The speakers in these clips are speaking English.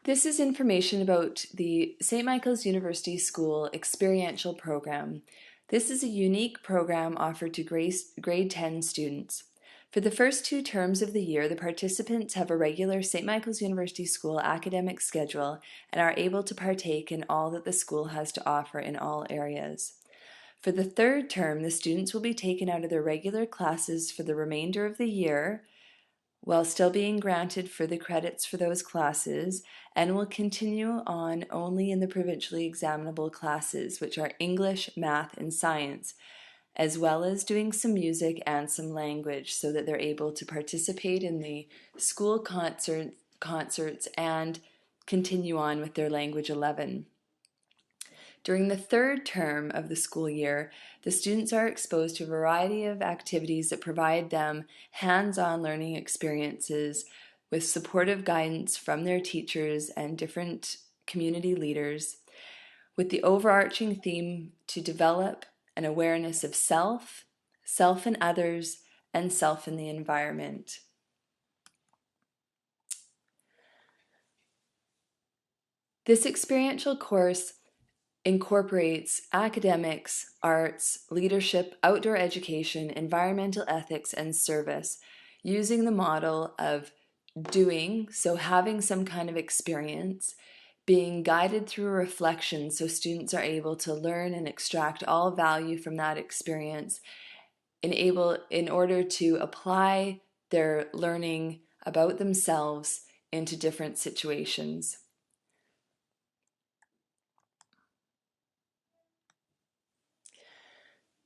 This is information about the St. Michael's University School Experiential program. This is a unique program offered to grade 10 students. For the first 2 terms of the year, the participants have a regular St. Michael's University School academic schedule and are able to partake in all that the school has to offer in all areas. For the 3rd term, the students will be taken out of their regular classes for the remainder of the year, while still being granted for the credits for those classes, and will continue on only in the provincially examinable classes, which are English, math, and science, as well as doing some music and some language so that they're able to participate in the school concerts and continue on with their Language 11. During the 3rd term of the school year, the students are exposed to a variety of activities that provide them hands-on learning experiences with supportive guidance from their teachers and different community leaders, with the overarching theme to develop an awareness of self, self and others, and self in the environment. This experiential course incorporates academics, arts, leadership, outdoor education, environmental ethics, and service, using the model of doing, so having some kind of experience, being guided through reflection so students are able to learn and extract all value from that experience, in order to apply their learning about themselves into different situations.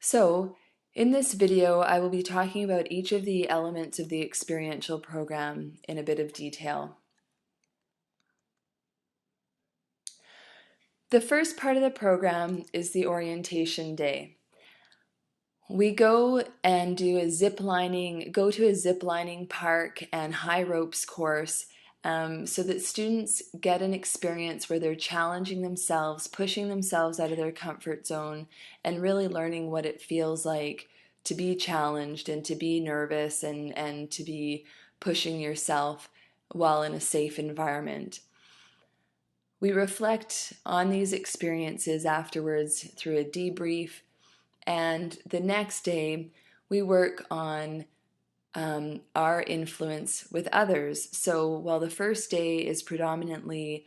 So, in this video, I will be talking about each of the elements of the experiential program in a bit of detail. The first part of the program is the orientation day. We go and do a go to a zip lining park and high ropes course so that students get an experience where they're challenging themselves, pushing themselves out of their comfort zone, and really learning what it feels like to be challenged and to be nervous and to be pushing yourself while in a safe environment. We reflect on these experiences afterwards through a debrief, and the next day we work on our influence with others. So while the first day is predominantly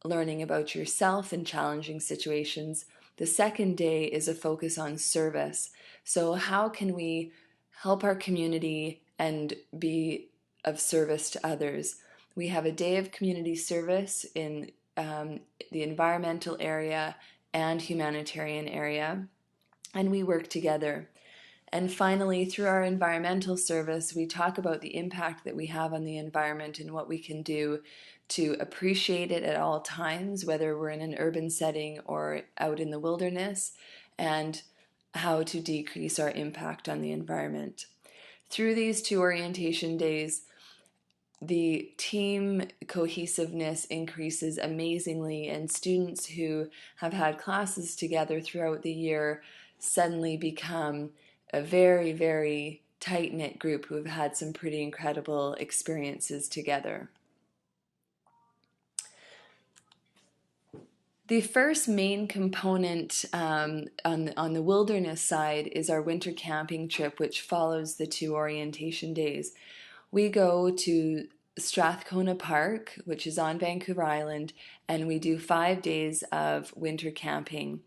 learning about yourself in challenging situations, the second day is a focus on service. So how can we help our community and be of service to others? We have a day of community service in the environmental area and humanitarian area, and we work together. And finally, through our environmental service, we talk about the impact that we have on the environment and what we can do to appreciate it at all times, whether we're in an urban setting or out in the wilderness, and how to decrease our impact on the environment. Through these 2 orientation days, the team cohesiveness increases amazingly, and students who have had classes together throughout the year suddenly become a very, very tight-knit group who have had some pretty incredible experiences together. The first main component on the wilderness side is our winter camping trip, which follows the 2 orientation days. We go to Strathcona Park, which is on Vancouver Island, and we do 5 days of winter camping.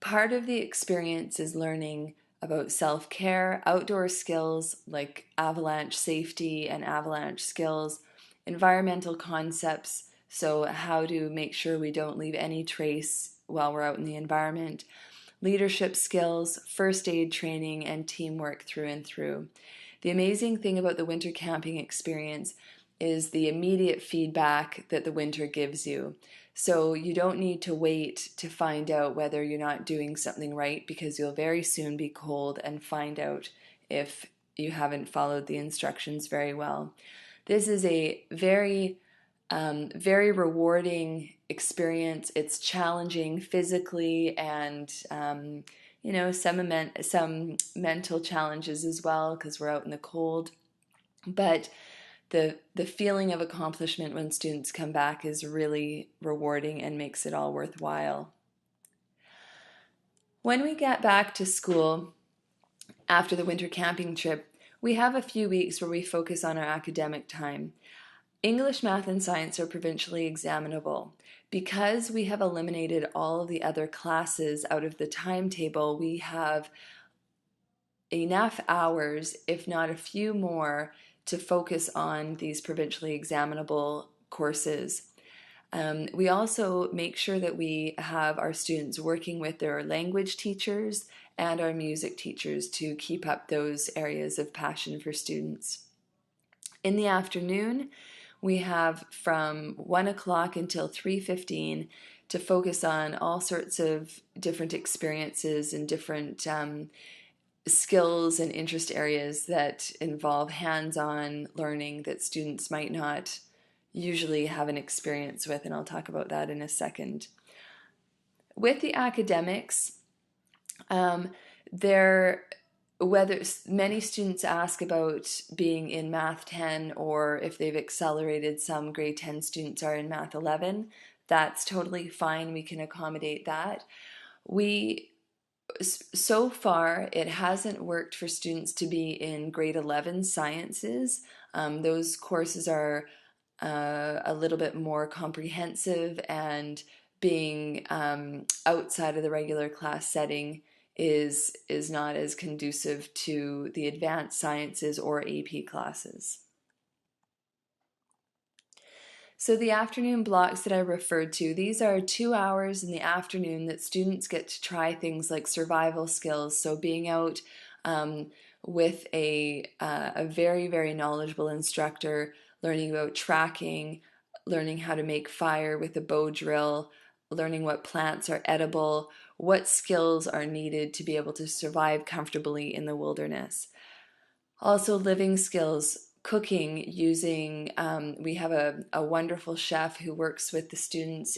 Part of the experience is learning about self-care, outdoor skills like avalanche safety and avalanche skills, environmental concepts, so how to make sure we don't leave any trace while we're out in the environment, leadership skills, first aid training, and teamwork through and through. The amazing thing about the winter camping experience is the immediate feedback that the winter gives you. So you don't need to wait to find out whether you're not doing something right, because you'll very soon be cold and find out if you haven't followed the instructions very well. This is a very rewarding experience. It's challenging physically and some mental challenges as well, because we're out in the cold. But the feeling of accomplishment when students come back is really rewarding and makes it all worthwhile. When we get back to school after the winter camping trip, we have a few weeks where we focus on our academic time. English, math, and science are provincially examinable. Because we have eliminated all of the other classes out of the timetable, we have enough hours, if not a few more, to focus on these provincially examinable courses. We also make sure that we have our students working with their language teachers and our music teachers to keep up those areas of passion for students. In the afternoon, we have from 1 o'clock until 3:15 to focus on all sorts of different experiences and different skills and interest areas that involve hands-on learning that students might not usually have an experience with, and I'll talk about that in a second. With the academics, whether many students ask about being in Math 10 or if they've accelerated, some grade 10 students are in Math 11. That's totally fine. We can accommodate that. So far, it hasn't worked for students to be in grade 11 sciences. Those courses are a little bit more comprehensive, and being outside of the regular class setting is not as conducive to the advanced sciences or AP classes. So the afternoon blocks that I referred to, these are 2 hours in the afternoon that students get to try things like survival skills. So being out with a very, very knowledgeable instructor, learning about tracking, learning how to make fire with a bow drill, learning what plants are edible, what skills are needed to be able to survive comfortably in the wilderness. Also living skills, cooking using, we have a wonderful chef who works with the students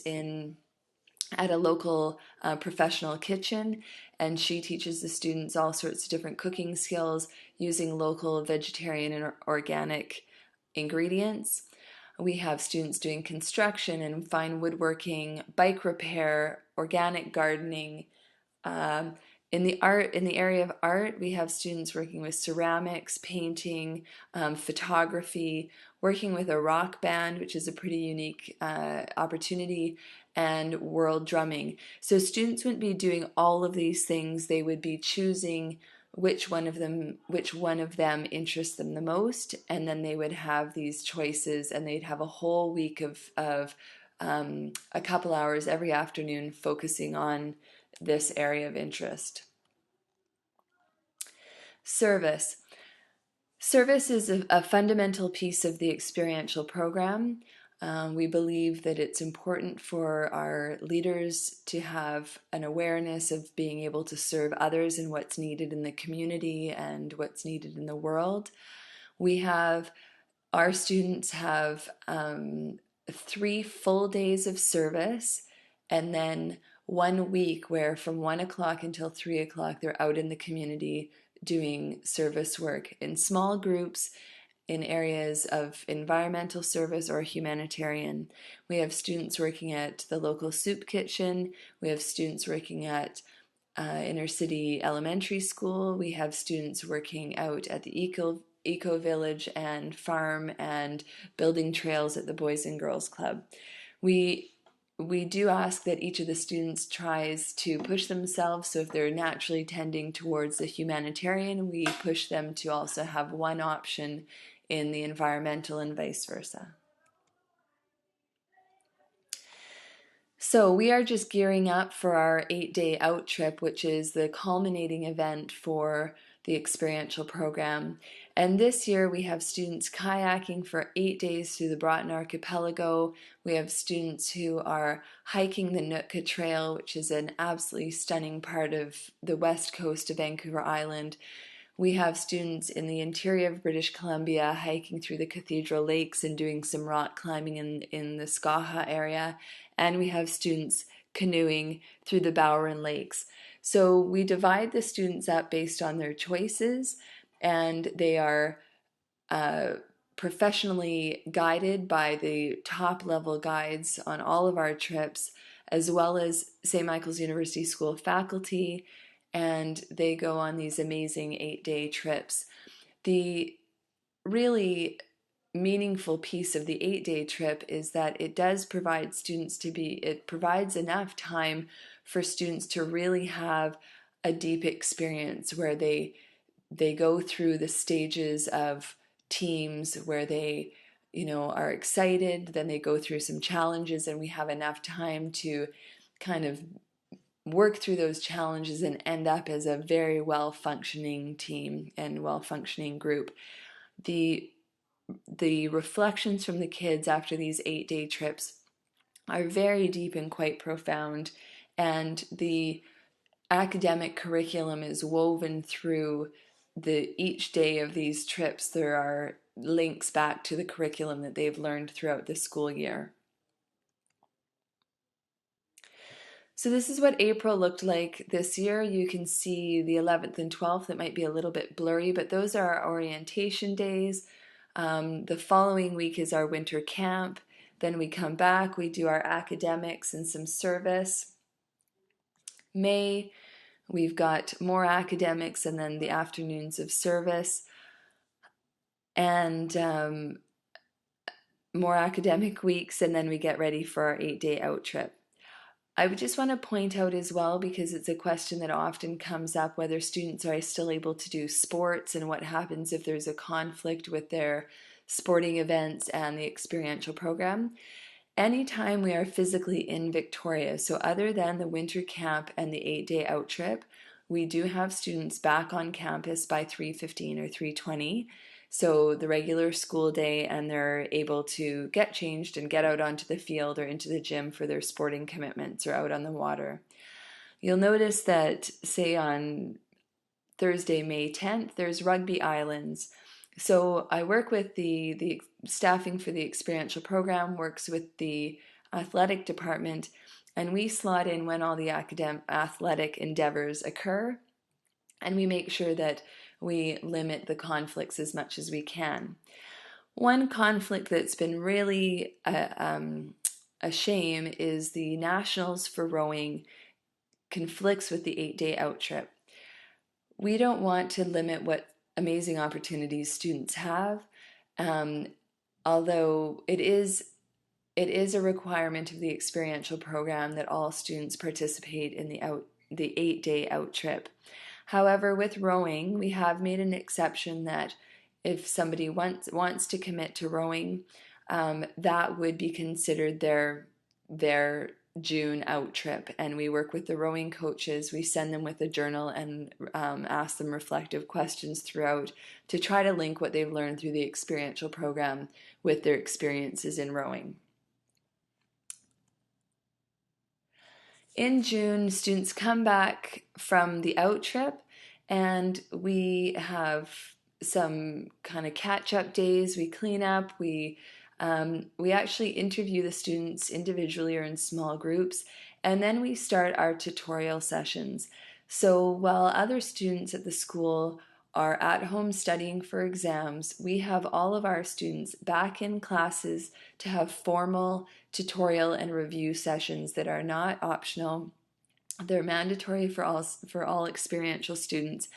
at a local professional kitchen, and she teaches the students all sorts of different cooking skills using local vegetarian and organic ingredients. We have students doing construction and fine woodworking, bike repair, organic gardening. In the area of art, we have students working with ceramics, painting, photography, working with a rock band, which is a pretty unique opportunity, and world drumming. So students wouldn't be doing all of these things. They would be choosing which one of them interests them the most, and then they would have these choices, and they'd have a whole week of a couple hours every afternoon focusing on this area of interest. Service. Service is a fundamental piece of the experiential program. We believe that it's important for our leaders to have an awareness of being able to serve others and what's needed in the community and what's needed in the world. Our students have 3 full days of service, and then 1 week where from 1 o'clock until 3 o'clock they're out in the community doing service work in small groups in areas of environmental service or humanitarian. We have students working at the local soup kitchen. We have students working at inner city elementary school. We have students working out at the eco village and farm and building trails at the Boys and Girls Club. We do ask that each of the students tries to push themselves, so if they're naturally tending towards the humanitarian, we push them to also have one option in the environmental and vice versa. So we are just gearing up for our 8-day out trip, which is the culminating event for the experiential program. And this year we have students kayaking for 8 days through the Broughton Archipelago. We have students who are hiking the Nootka Trail, which is an absolutely stunning part of the west coast of Vancouver Island. We have students in the interior of British Columbia hiking through the Cathedral Lakes and doing some rock climbing in the Skaha area. And we have students canoeing through the Bowron Lakes. So we divide the students up based on their choices, and they are professionally guided by the top level guides on all of our trips, as well as St. Michael's University School faculty, and they go on these amazing 8-day trips. The really meaningful piece of the 8-day trip is that it does provide it provides enough time for students to really have a deep experience where they go through the stages of teams where they are excited, then they go through some challenges, and we have enough time to kind of work through those challenges and end up as a very well functioning team and well functioning group. The reflections from the kids after these 8-day trips are very deep and quite profound, and the academic curriculum is woven through each day of these trips. There are links back to the curriculum that they've learned throughout the school year. So this is what April looked like this year. You can see the 11th and 12th. It might be a little bit blurry, but those are our orientation days. The following week is our winter camp. Then we come back, we do our academics and some service. May, we've got more academics and then the afternoons of service, and more academic weeks, and then we get ready for our 8-day out trip. I would just want to point out as well, because it's a question that often comes up, whether students are still able to do sports and what happens if there's a conflict with their sporting events and the experiential program. Anytime we are physically in Victoria, so other than the winter camp and the 8-day out trip, we do have students back on campus by 3:15 or 3:20. So the regular school day, and they're able to get changed and get out onto the field or into the gym for their sporting commitments or out on the water. You'll notice that, say on Thursday, May 10th, there's Rugby Islands. So I work with the staffing for the experiential program, works with the athletic department, and we slot in when all the athletic endeavors occur, and we make sure that we limit the conflicts as much as we can. One conflict that's been really a shame is the nationals for rowing conflicts with the 8-day out trip. We don't want to limit what amazing opportunities students have, although it is a requirement of the experiential program that all students participate in the 8-day out trip. However, with rowing, we have made an exception that if somebody wants to commit to rowing, that would be considered their June out trip. And we work with the rowing coaches. We send them with a journal and ask them reflective questions throughout to try to link what they've learned through the experiential program with their experiences in rowing. In June, students come back from the out trip, and we have some kind of catch-up days. We clean up, we actually interview the students individually or in small groups, and then we start our tutorial sessions. So while other students at the school are at home studying for exams, we have all of our students back in classes to have formal tutorial and review sessions that are not optional. They're mandatory for all experiential students.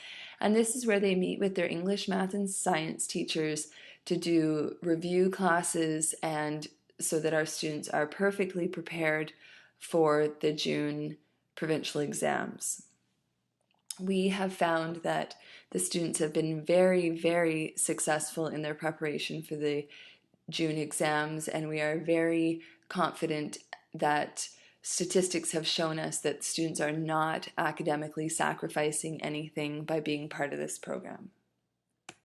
And this is where they meet with their English, math, and science teachers to do review classes, and so that our students are perfectly prepared for the June provincial exams. We have found that the students have been very, very successful in their preparation for the June exams, and we are very confident that statistics have shown us that students are not academically sacrificing anything by being part of this program.